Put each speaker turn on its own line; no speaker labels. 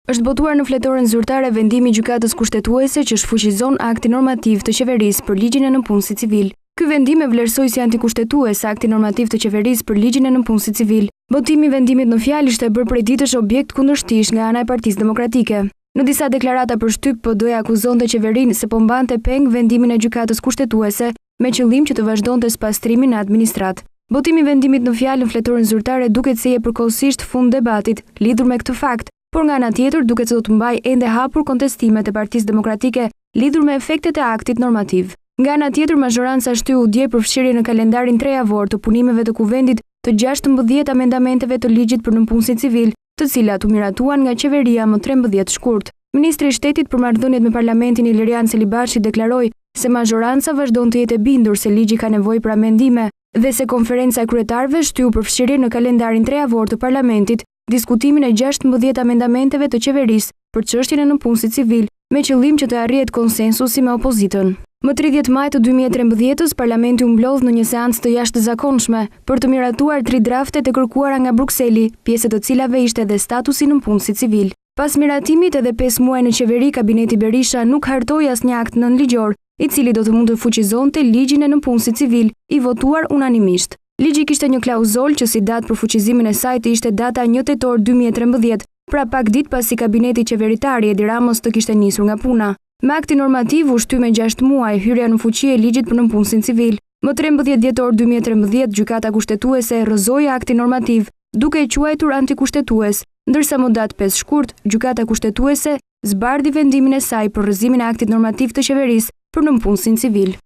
Është botuar në fletoren zyrtare vendimi i gjykatës kushtetuese që shfuqizon aktin normativ të qeverisë për ligjin e nëpunësit civil. Ky vendim e vlerësoi si antikushtetues aktin normativ të qeverisë për ligjin e nëpunësit civil. Votimi i vendimit në fjalë ishte bërë prej ditësh objekt kundërshtish nga ana e Partisë Demokratike. Në disa deklarata për shtyp, PD-ja akuzonte qeverinë se po mbante peng vendimin e gjykatës kushtetuese me qëllim që të vazhdonte pastrimin në administratë. Votimi i vendimit në fjalë në fletoren zyrtare duket se jep përkohësisht fund debatit lidhur me këtë fakt. Por nga ana tjetër duket se do të mbajë ende hapur kontestimet e Partisë Demokratike lidhur me efektet e aktit normativ. Nga ana tjetër, mazhoranca shtyu dje përfshirje në kalendarin 3 javor të punimeve të kuvendit të 16 amendamenteve të ligjit për nëpunësin civil, të cilat u miratuan nga qeveria më 13 shkurt. Ministri i Shtetit për marrëdhëniet me Parlamentin Ilirian Celibashi deklaroi se mazhoranca vazhdon të jetë e bindur se ligji ka nevojë për amendime dhe se konferenca e kryetarëve shtyu përfshirje në kalendarin 3 javor të Parlamentit diskutimin e 16 amendamenteve të qeverisë për çështjen e nëpunësit civil, me qëllim që të arrihet konsensusi me opozitën. Më 30 maj të 2013-s, Parlamenti u mblodh në një seancë të jashtëzakonshme për të miratuar 3 draftet e kërkuara nga Brukseli, pjesë të cilave ishte edhe statusi i nëpunësit civil. Pas miratimit edhe 5 muaj në qeveri, kabineti Berisha nuk hartoi asnjë akt nënligjor, i cili do të mund të fuqizonte ligjin e nëpunësit civil, i votuar unanimisht. Ligji kishte një klauzol që si datë për fuqizimin e saj të ishte data 1 tetor 2013, pra pak ditë pasi kabineti qeveritar i Edi Ramos të kishte nisur nga puna. Me aktin normativ u shty me 6 muaj hyrja në fuqi e ligjit për nëpunësin civil. Më 13 dhjetor 2013 gjykata kushtetuese rrëzoi aktin normativ, duke e quajtur antikushtetues, ndërsa më datë 5 shkurt, gjykata kushtetuese zbardhi vendimin e saj për rrëzimin e aktit normativ të qeverisë për nëpunësin civil.